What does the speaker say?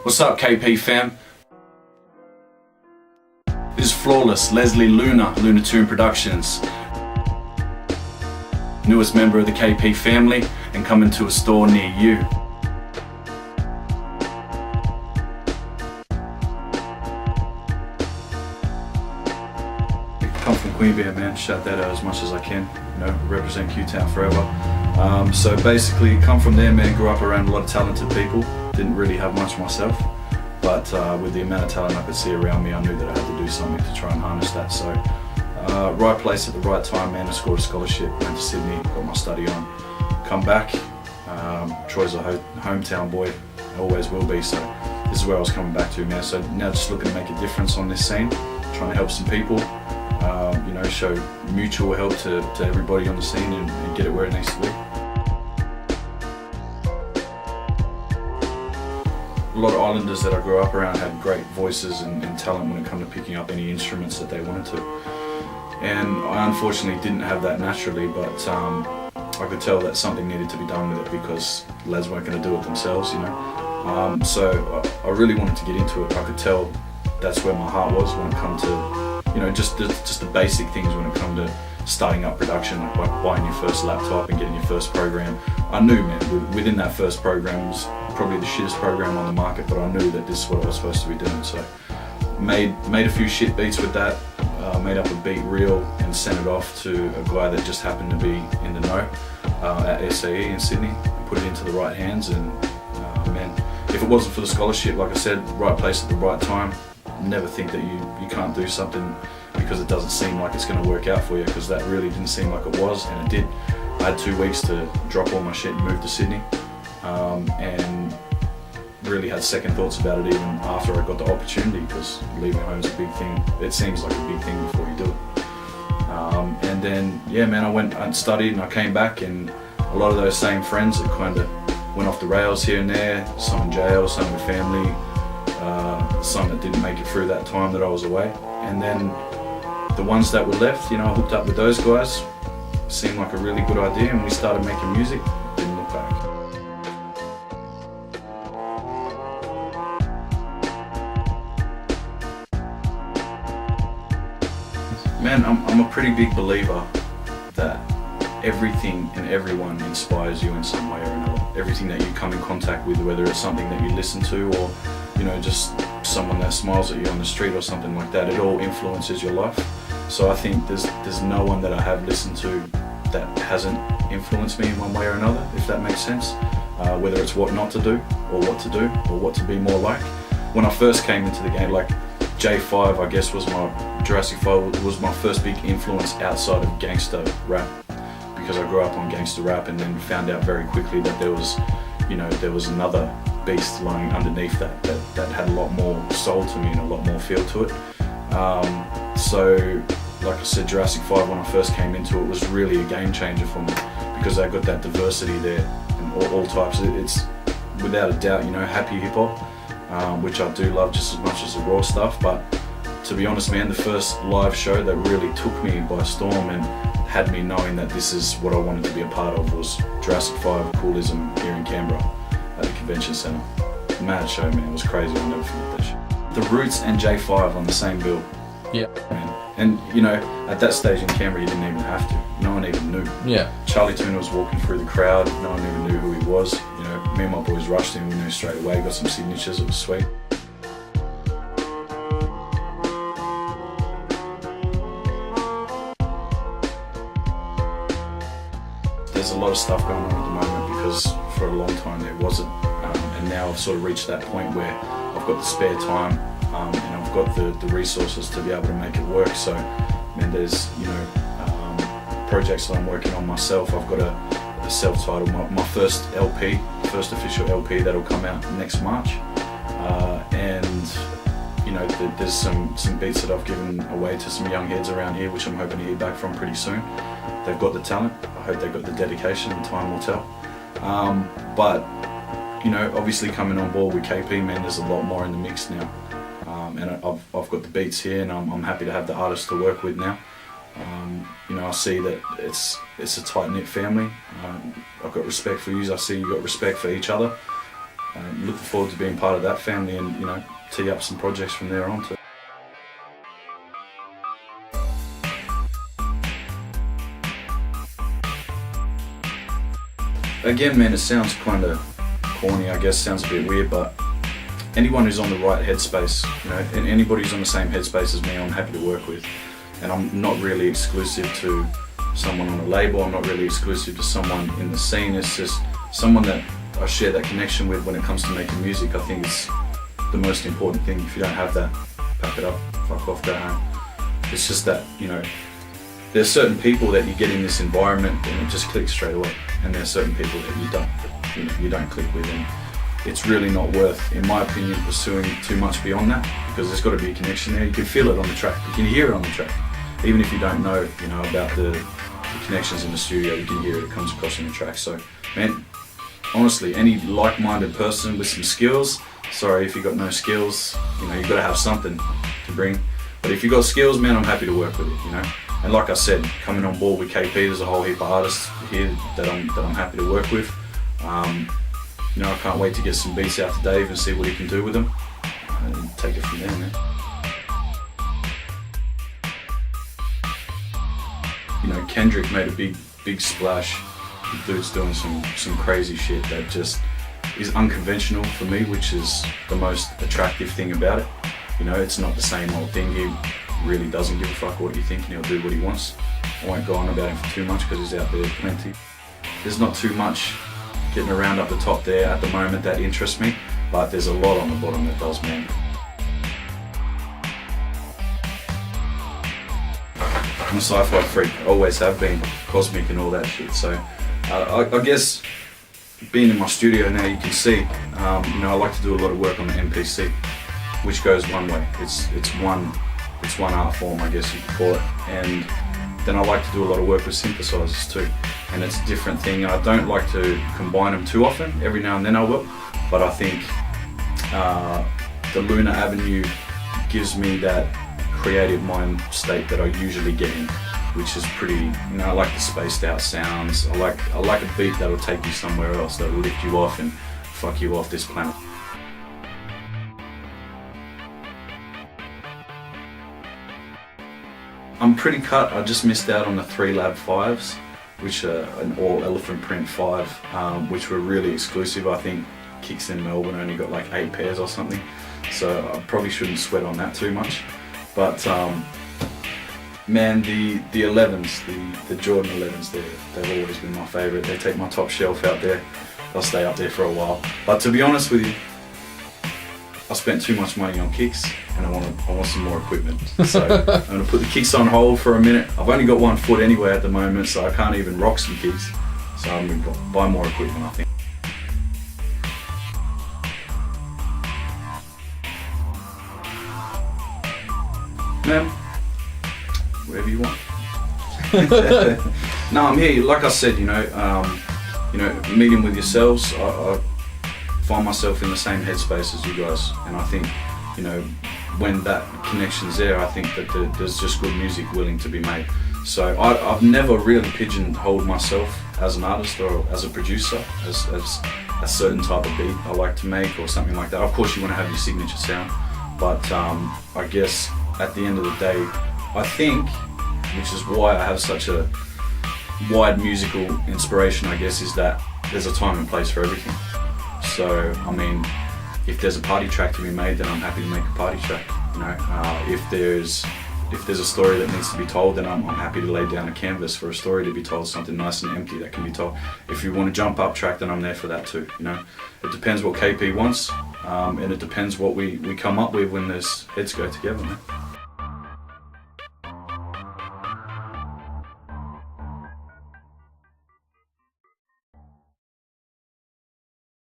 What's up, KP fam? This is Flawlezz, Lesley Luna, Luna Tune Productions. Newest member of the KP family and coming to a store near you. Come from Queanbeyan, man. Shout that out as much as I can. You know, represent Q-Town forever. So basically, come from there, man. Grew up around a lot of talented people. Didn't really have much myself, but with the amount of talent I could see around me, I knew that I had to do something to try and harness that. So, right place at the right time, man. I scored a scholarship, went to Sydney, got my study on. Come back. Troy's a hometown boy, always will be. So this is where I was coming back to, man. So now just looking to make a difference on this scene, trying to help some people. You know, show mutual help to everybody on the scene and get it where it needs to be. A lot of islanders that I grew up around had great voices and talent when it came to picking up any instruments that they wanted to. And I unfortunately didn't have that naturally, but I could tell that something needed to be done with it because lads weren't going to do it themselves, you know. So I really wanted to get into it. I could tell that's where my heart was when it come to, you know, just the basic things when it come to starting up production, like buying your first laptop and getting your first program. I knew, man, within that first program was probably the shittest program on the market, but I knew that this is what I was supposed to be doing. So made a few shit beats with that, made up a beat reel and sent it off to a guy that just happened to be in the know at SAE in Sydney. Put it into the right hands, and man, if it wasn't for the scholarship, like I said, right place at the right time. Never think that you can't do something because it doesn't seem like it's going to work out for you, because that really didn't seem like it was, and it did. I had 2 weeks to drop all my shit and move to Sydney, and really had second thoughts about it even after I got the opportunity, because leaving home is a big thing. It seems like a big thing before you do it. And then, yeah, man, I went and studied and I came back, and a lot of those same friends that kind of went off the rails here and there, some in jail, some in family, some that didn't make it through that time that I was away. And then the ones that were left, you know, I hooked up with those guys. Seemed like a really good idea, and we started making music. Didn't look back. Man, I'm a pretty big believer that everything and everyone inspires you in some way or another. Everything that you come in contact with, whether it's something that you listen to or, you know, just someone that smiles at you on the street or something like that, it all influences your life. So I think there's no one that I have listened to that hasn't influenced me in one way or another, if that makes sense. Whether it's what not to do, or what to do, or what to be more like. When I first came into the game, like J5, I guess, was Jurassic 5 was my first big influence outside of gangster rap, because I grew up on gangster rap and then found out very quickly that there was another beast lying underneath that had a lot more soul to me and a lot more feel to it. So, like I said, Jurassic 5, when I first came into it, was really a game changer for me, because they got that diversity there and all types. It's without a doubt, you know, happy hip hop, which I do love just as much as the raw stuff. But to be honest, man, the first live show that really took me by storm and had me knowing that this is what I wanted to be a part of was Jurassic 5 Coolism here in Canberra at the Convention Centre. Mad show, man. It was crazy. I'll never forget that shit. The Roots and J5 on the same bill. Yeah. Man. And you know, at that stage in Canberra, you didn't even have to. No one even knew. Yeah. Charlie Tuna was walking through the crowd. No one even knew who he was. You know, me and my boys rushed in. We knew straight away. Got some signatures. It was sweet. There's a lot of stuff going on at the moment, because for a long time there wasn't, and now I've sort of reached that point where I've got the spare time, and I've got the resources to be able to make it work. So, man, there's, you know, projects that I'm working on myself. I've got a self-titled, my first LP, first official LP that'll come out next March, and you know, there's some beats that I've given away to some young heads around here, which I'm hoping to hear back from pretty soon. They've got the talent. I hope they've got the dedication, and time will tell. But you know, obviously coming on board with KP, man, there's a lot more in the mix now. And I've got the beats here, and I'm happy to have the artists to work with now. You know, I see that it's a tight-knit family. I've got respect for you. I see you've got respect for each other. looking forward to being part of that family and, you know, tee up some projects from there on too. Again, man, it sounds kind of corny, I guess, sounds a bit weird, but anyone who's on the right headspace, you know, and anybody who's on the same headspace as me, I'm happy to work with. And I'm not really exclusive to someone on a label, I'm not really exclusive to someone in the scene. It's just someone that I share that connection with when it comes to making music. I think it's the most important thing. If you don't have that, pack it up, fuck off, go home. It's just that, you know, there's certain people that you get in this environment and it just clicks straight away. And there's certain people that you don't click with, and it's really not worth, in my opinion, pursuing too much beyond that, because there's got to be a connection there. You can feel it on the track, you can hear it on the track, even if you don't know, you know, about the connections in the studio. You can hear it, it comes across in the track. So, man, honestly, any like-minded person with some skills, sorry if you got no skills, you know, you've got to have something to bring. But if you got skills, man, I'm happy to work with it, you know. And like I said, coming on board with KP, there's a whole heap of artists here that I'm happy to work with. You know, I can't wait to get some beats out to Dave and see what he can do with them, and take it from there, man. You know, Kendrick made a big splash. The dude's doing some crazy shit that just is unconventional for me, which is the most attractive thing about it. You know, it's not the same old thing. He really doesn't give a fuck what you think, and he'll do what he wants. I won't go on about him for too much because he's out there plenty. There's not too much getting around up the top there at the moment that interests me, but there's a lot on the bottom that does, man. I'm a sci-fi freak, always have been, cosmic and all that shit. So I guess being in my studio now, you can see, you know, I like to do a lot of work on the MPC, which goes one way. It's one art form, I guess you could call it. And then I like to do a lot of work with synthesizers too. And it's a different thing. I don't like to combine them too often. Every now and then I will. But I think the Luna Avenue gives me that creative mind state that I usually get in, which is pretty, you know, I like the spaced out sounds. I like a beat that'll take you somewhere else, that'll lift you off and fuck you off this planet. I'm pretty cut. I just missed out on the 3 Lab 5s, which are an all elephant print 5, which were really exclusive. I think Kicks in Melbourne only got like 8 pairs or something, so I probably shouldn't sweat on that too much. But man, the 11s, the Jordan 11s, they've always been my favourite. They take my top shelf out there. They'll stay up there for a while. But to be honest with you, I spent too much money on kicks, and I want some more equipment. So I'm going to put the kicks on hold for a minute. I've only got 1 foot anyway at the moment, so I can't even rock some kicks. So I'm going to buy more equipment, I think. Man, wherever you want. No, I'm here. Like I said, you know, meeting with yourselves, I find myself in the same headspace as you guys, and I think, you know, when that connection's there, I think that there's just good music willing to be made. So I've never really pigeonholed myself as an artist or as a producer, as a certain type of beat I like to make or something like that. Of course you want to have your signature sound, but I guess at the end of the day, I think, which is why I have such a wide musical inspiration, I guess, is that there's a time and place for everything. So, I mean, if there's a party track to be made, then I'm happy to make a party track. You know, if there's a story that needs to be told, then I'm happy to lay down a canvas for a story to be told, something nice and empty that can be told. If you want to jump up track, then I'm there for that too. You know, it depends what KP wants, and it depends what we come up with when those heads go together, man.